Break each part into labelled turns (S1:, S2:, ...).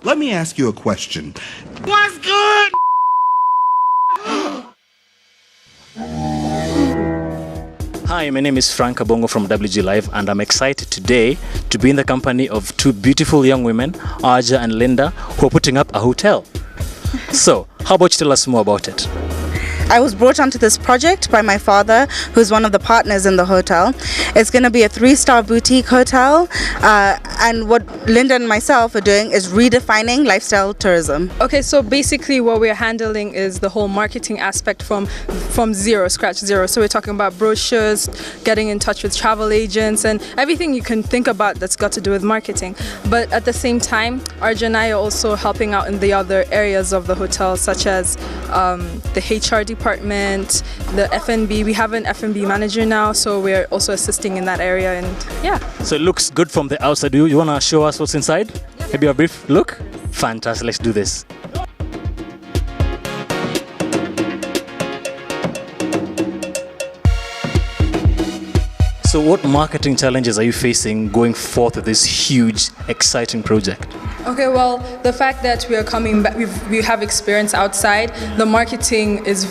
S1: let me ask you a question. What's good?
S2: Hi, my name is Frank Abongo from WG Live, and I'm excited today to be in the company of two beautiful young women, Arja and Linda, who are putting up a hotel. So, how about you tell us more about it?
S3: I was brought onto this project by my father, who's one of the partners in the hotel. It's going to be a 3-star boutique hotel, and what Linda and myself are doing is redefining lifestyle tourism.
S4: Okay, so basically what we're handling is the whole marketing aspect from scratch zero. So we're talking about brochures, getting in touch with travel agents, and everything you can think about that's got to do with marketing. But at the same time, Arja and I are also helping out in the other areas of the hotel, such as the HR department, the F&B. We have an F&B manager now, so we're also assisting in that area, and yeah.
S2: So it looks good from the outside. You want to show us what's inside? Maybe a brief look? Fantastic, let's do this. So what marketing challenges are you facing going forth with this huge, exciting project?
S4: Okay, well, the fact that we are coming back, we have experience outside. The marketing is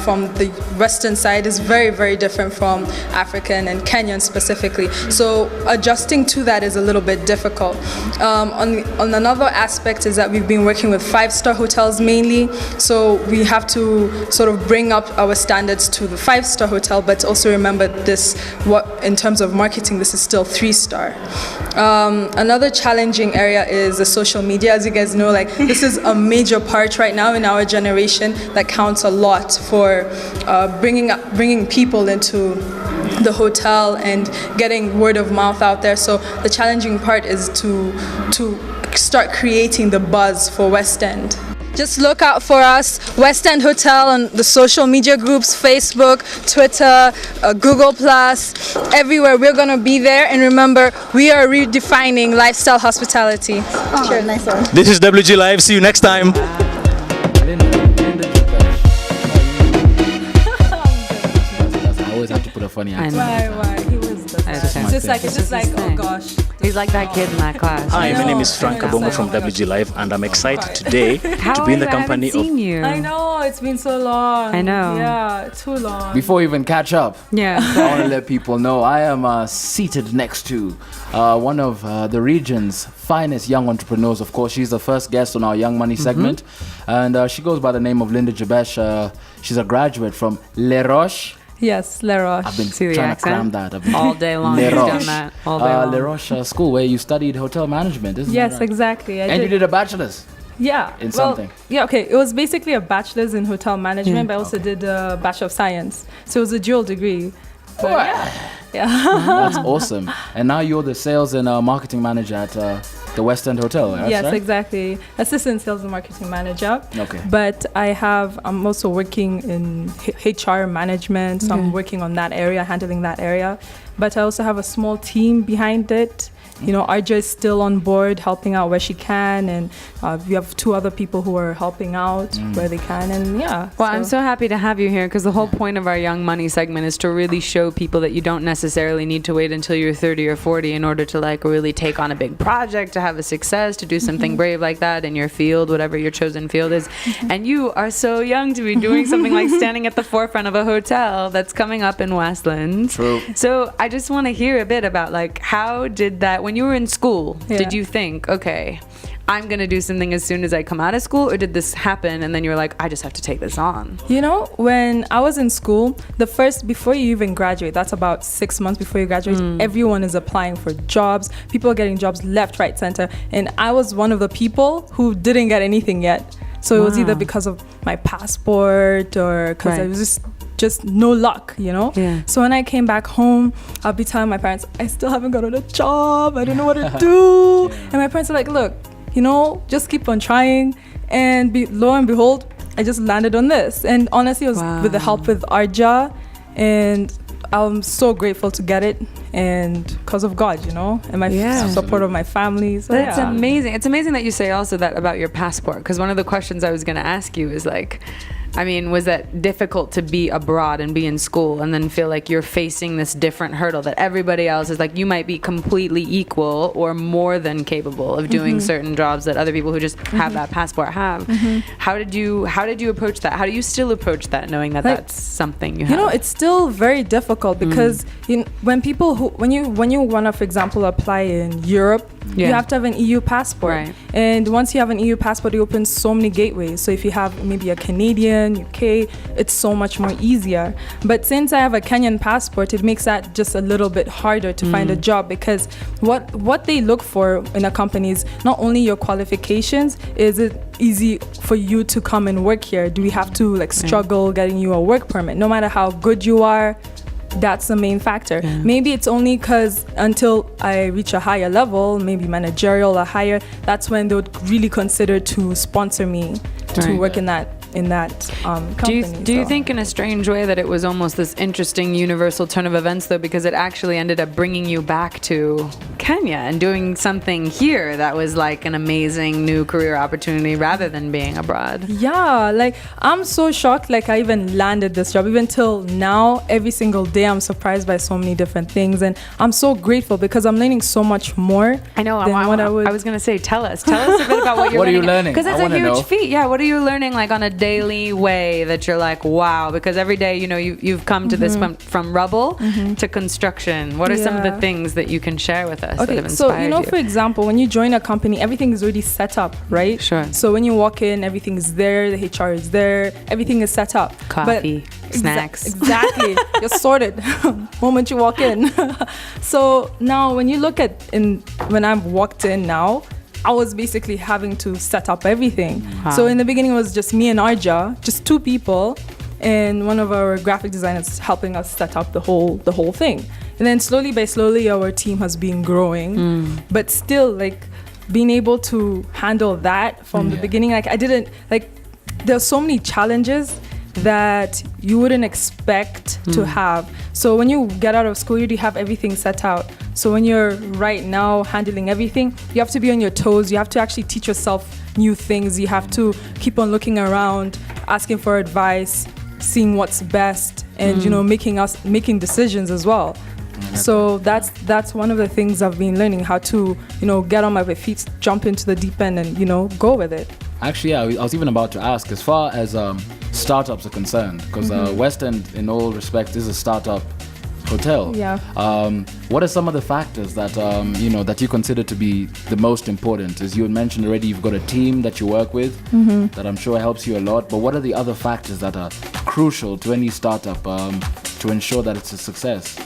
S4: from the Western side is very, very different from African and Kenyan specifically. So adjusting to that is a little bit difficult. On another aspect is that we've been working with 5-star hotels mainly. So we have to sort of bring up our standards to the 5-star hotel, but also remember this, what in terms of marketing, this is still 3-star. Another challenging area is the social media. As you guys know, like this is a major part right now in our generation that counts a lot for bringing people into the hotel and getting word of mouth out there. So the challenging part is to start creating the buzz for West End. Just look out for us, West End Hotel, on the social media groups, Facebook, Twitter, Google+, everywhere. We're going to be there. And remember, we are redefining lifestyle hospitality.
S3: Oh, sure, nice one.
S2: This is WG Live. See you next time.
S5: I always have to put a funny accent.
S4: Why? He was the best. It's just like, oh gosh.
S6: He's like that kid in that class.
S2: Hi, my name is Frank Abongo from WG Live, and I'm excited today to be in the company of...
S6: you.
S4: I know, it's been so long.
S6: I know.
S4: Yeah, too long.
S5: Before we even catch up,
S6: Yeah.
S5: I want to let people know I am seated next to one of the region's finest young entrepreneurs. Of course, she's the first guest on our Young Money segment, and she goes by the name of Linda Jabesh. She's a graduate from Les Roches.
S4: Yes, Les Roches.
S5: I've been
S6: See the
S5: trying
S6: accent?
S5: to cram that.
S6: All day long.
S5: Les
S6: He's done
S5: Roches.
S6: that. All day long.
S5: Les Roches School, where you studied hotel management, isn't
S4: Yes,
S5: that right?
S4: exactly.
S5: And you did a bachelor's.
S4: Yeah.
S5: In something.
S4: Yeah, okay. It was basically a bachelor's in hotel management, but I also did a Bachelor of Science. So it was a dual degree. But yeah.
S5: That's awesome. And now you're the sales and marketing manager at the West End Hotel, right?
S4: Yes, exactly. Assistant sales and marketing manager.
S5: Okay.
S4: But I'm also working in HR management, so I'm working on that area, handling that area. But I also have a small team behind it. You know, Arja is still on board, helping out where she can, and we have 2 other people who are helping out where they can, and yeah.
S6: Well, I'm so happy to have you here because the whole point of our Young Money segment is to really show people that you don't necessarily need to wait until you're 30 or 40 in order to like really take on a big project, to have a success, to do something brave like that in your field, whatever your chosen field is. And you are so young to be doing something like standing at the forefront of a hotel that's coming up in Westlands.
S5: True.
S6: So I just want to hear a bit about like how did that, when you were in school, did you think, okay, I'm going to do something as soon as I come out of school, or did this happen and then you're like, I just have to take this on?
S4: You know, when I was in school, before you even graduate, that's about 6 months before you graduate, everyone is applying for jobs. People are getting jobs left, right, center. And I was one of the people who didn't get anything yet. So it was either because of my passport or because I was just no luck, you know?
S6: Yeah.
S4: So when I came back home, I'll be telling my parents, I still haven't gotten a job. I don't know what to do. And my parents are like, look, you know, just keep on trying. And lo and behold, I just landed on this. And honestly, it was with the help with Arja. And I'm so grateful to get it. And because of God, you know, and my support of my family. So
S6: That's amazing. It's amazing that you say also that about your passport. Because one of the questions I was going to ask you is like, I mean, was that difficult to be abroad and be in school and then feel like you're facing this different hurdle that everybody else is like, you might be completely equal or more than capable of doing certain jobs that other people who just have that passport have. How did you approach that? How do you still approach that, knowing that that's something you have?
S7: You know, it's still very difficult because when you want to, for example, apply in Europe, you have to have an EU passport.
S6: Right.
S7: And once you have an EU passport, it opens so many gateways. So if you have maybe a Canadian, UK, it's so much more easier. But since I have a Kenyan passport, it makes that just a little bit harder to find a job, because what they look for in a company is not only your qualifications, is it easy for you to come and work here? Do we have to like struggle getting you a work permit? No matter how good you are, that's the main factor. Maybe it's only because until I reach a higher level, maybe managerial or higher, that's when they would really consider to sponsor me to work in that company.
S6: Do you think in a strange way that it was almost this interesting universal turn of events, though, because it actually ended up bringing you back to Kenya and doing something here that was like an amazing new career opportunity rather than being abroad?
S7: Yeah, like I'm so shocked like I even landed this job. Even till now, every single day I'm surprised by so many different things, and I'm so grateful because I'm learning so much more.
S6: I know.
S7: Than what I
S6: was going to say, tell us a bit about what you're
S5: What are
S6: learning.
S5: you learning?
S6: Because it's
S5: I
S6: a
S5: wanna
S6: huge
S5: know.
S6: feat. Yeah, what are you learning like on a daily way that you're like, wow? Because every day, you know, you've come to this from Rubble to construction. What are some of the things that you can share with us that have inspired
S7: so you know, for example, when you join a company, everything is already set up, right?
S6: Sure.
S7: So when you walk in, everything is there, the HR is there, everything is set up.
S6: Coffee, snacks.
S7: Exactly. You're sorted moment you walk in. So now when you look at when I've walked in now, I was basically having to set up everything.
S6: Wow.
S7: So in the beginning it was just me and Arja, just two people, and one of our graphic designers helping us set up the whole thing. And then slowly by slowly our team has been growing, but still like being able to handle that from the beginning, like I didn't like, there's so many challenges that you wouldn't expect to have. So when you get out of school, you already have everything set out. So when you're right now handling everything, you have to be on your toes. You have to actually teach yourself new things. You have to keep on looking around, asking for advice, seeing what's best, and you know, making decisions as well. So that's one of the things I've been learning, how to, you know, get on my feet, jump into the deep end, and, you know, go with it.
S5: Actually, yeah, I was even about to ask, as far as startups are concerned, because West End, in all respects, is a startup hotel.
S7: Yeah.
S5: What are some of the factors that you know, that you consider to be the most important? As you had mentioned already, you've got a team that you work with that I'm sure helps you a lot. But what are the other factors that are crucial to any startup to ensure that it's a success,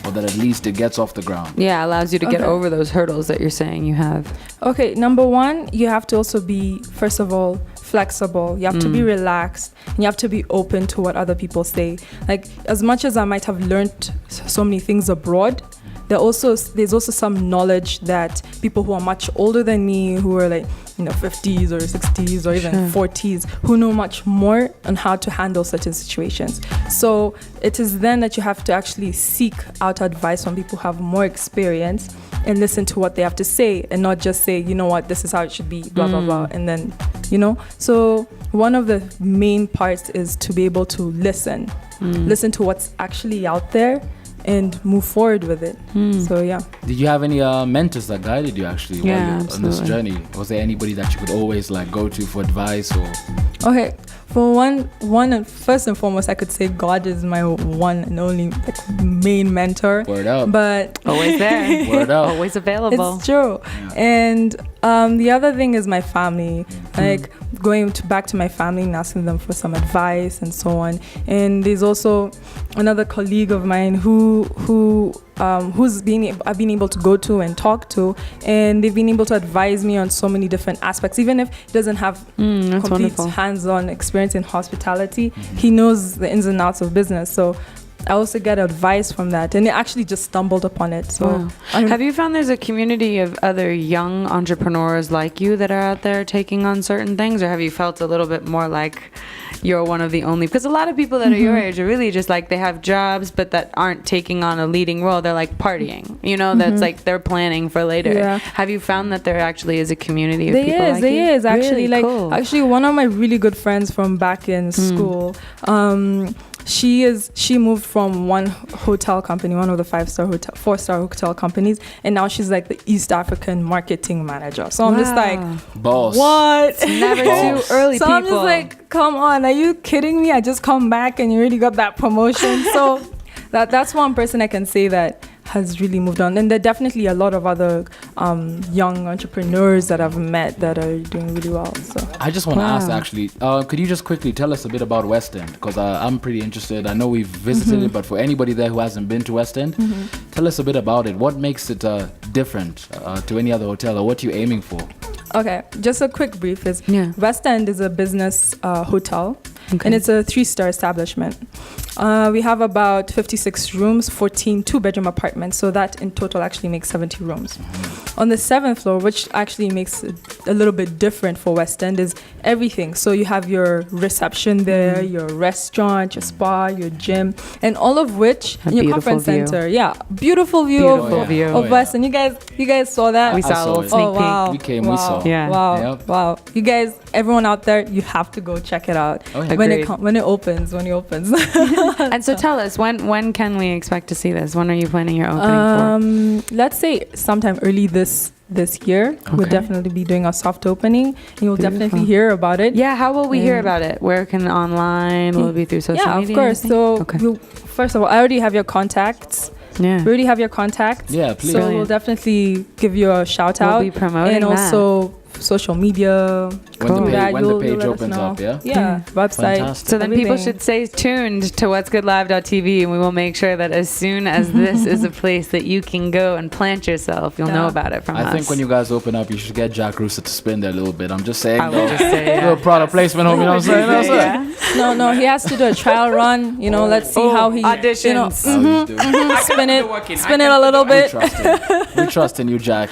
S5: or that at least it gets off the ground?
S6: Yeah, allows you to get over those hurdles that you're saying you have.
S7: Okay, number one, you have to also be, first of all, flexible. You have to be relaxed, and you have to be open to what other people say. Like, as much as I might have learned so many things abroad, there's also some knowledge that people who are much older than me, who are like, you know, 50s or 60s or even 40s, who know much more on how to handle certain situations. So it is then that you have to actually seek out advice from people who have more experience and listen to what they have to say, and not just say, you know what, this is how it should be, blah, blah, blah, and then, you know. So one of the main parts is to be able to listen to what's actually out there and move forward with it. So yeah.
S5: Did you have any mentors that guided you actually while you're on this journey? Was there anybody that you could always like go to for advice? Or
S7: Okay, for one and first and foremost, I could say God is my one and only like main mentor.
S5: Word up.
S7: But
S6: Always there.
S5: Word up.
S6: Always available.
S7: it's true. And the other thing is my family. Like going back to my family and asking them for some advice and so on. And there's also another colleague of mine I've been able to go to and talk to, and they've been able to advise me on so many different aspects. Even if he doesn't have complete hands-on experience in hospitality, he knows the ins and outs of business. So I also get advice from that, and I actually just stumbled upon it. So,
S6: Wow. Have you found there's a community of other young entrepreneurs like you that are out there taking on certain things, or have you felt a little bit more like you're one of the only? Because a lot of people that are your age are really just like they have jobs, but that aren't taking on a leading role. They're like partying, you know. That's like they're planning for later.
S7: Yeah.
S6: Have you found that there actually is a community of people like you?
S7: There is actually
S6: Really cool.
S7: actually one of my really good friends from back in school. She moved from one hotel company, one of the 4-star hotel companies, and now she's like the East African marketing manager. So I'm just like,
S5: Boss.
S7: what?
S6: Never too early,
S7: So
S6: people.
S7: I'm just like, come on, are you kidding me? I just come back and you already got that promotion. So that's one person I can say that has really moved on. And there are definitely a lot of other young entrepreneurs that I've met that are doing really well. So
S5: I just want to ask, actually, could you just quickly tell us a bit about West End? Because I'm pretty interested. I know we've visited it, but for anybody there who hasn't been to West End, tell us a bit about it. What makes it different to any other hotel, or what are you aiming for?
S7: okay, just a quick brief is West End is a business hotel.
S6: Okay.
S7: And it's a 3-star establishment. We have about 56 rooms, 14 2-bedroom apartments. So that in total actually makes 70 rooms. On the 7th floor, which actually makes it a little bit different for West End, is everything. So you have your reception there, your restaurant, your spa, your gym, and all of which
S6: A
S7: in your
S6: beautiful
S7: conference
S6: view.
S7: center. Yeah, beautiful view
S6: Beautiful
S7: of,
S6: view.
S7: of West End. You guys saw that?
S6: We saw a little
S5: it.
S6: sneak
S7: Oh, wow.
S5: We came,
S7: wow.
S5: we saw.
S6: Yeah.
S7: Wow.
S5: Yep.
S7: Wow. You guys, everyone out there, you have to go check it out.
S5: Oh, yeah.
S7: When
S6: Agreed.
S7: when it opens.
S6: And so tell us, when can we expect to see this? When are you planning your opening
S7: Let's say sometime early this year. We'll definitely be doing a soft opening. And you'll definitely hear about it.
S6: for? Yeah, how will we hear about it? Where can online? Will it be through social
S7: Yeah,
S6: media?
S7: of course. So
S6: Okay.
S7: first of all, I already have your contacts.
S6: Yeah.
S7: We already have your contacts.
S5: Yeah, please.
S7: So we'll
S6: Brilliant.
S7: definitely give you a shout
S6: We'll
S7: out.
S6: be promoting
S7: and also social media.
S5: When the
S6: Cool.
S5: page,
S7: that,
S5: when the
S7: you'll
S5: page
S7: let us
S5: opens
S7: know.
S5: up, yeah?
S7: Yeah, website.
S5: Fantastic.
S6: So then people
S7: everything.
S6: should stay tuned to what'sgoodlive.tv, and we will make sure that as soon as this is a place that you can go and plant yourself, you'll know about it from us.
S5: I think when you guys open up, you should get Jack Rooster to spin there a little bit. I'm just saying,
S6: I would
S5: though.
S6: just say, yeah.
S5: Little product placement, homie, you know what I'm saying?
S7: No, he has to do a trial run. You know, let's see how he
S6: auditions.
S7: You know,
S5: How you doing?
S7: spin it a little
S5: We
S7: bit.
S5: trust in you, Jack.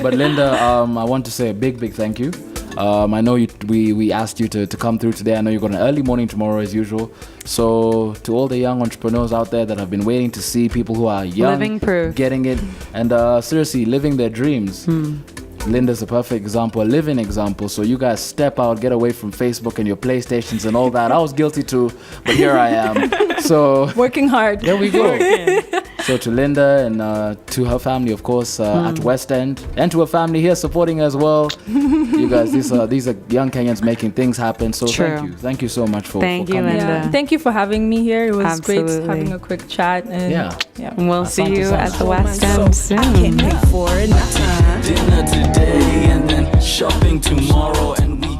S5: But Linda, I want to say a big thank you. I know we asked you to come through today. I know you've got an early morning tomorrow as usual. So to all the young entrepreneurs out there that have been waiting to see people who are young,
S6: Living proof.
S5: getting it, and seriously living their dreams. Linda's a perfect example, a living example. So you guys step out, get away from Facebook and your PlayStations and all that. I was guilty too, but here I am. So
S7: Working hard.
S5: there we go. So to Linda and to her family, of course, at West End, and to her family here supporting as well. You guys, these are young Kenyans making things happen. So
S6: True.
S5: thank you so much for
S6: Thank you,
S5: coming.
S6: Linda.
S7: Yeah. Thank you for having me here. It was great
S6: Absolutely.
S7: having a quick chat. And
S5: Yeah.
S6: And we'll see you
S5: Asante
S6: at
S5: sana.
S6: the West End soon.
S8: Dinner today and then shopping tomorrow, and we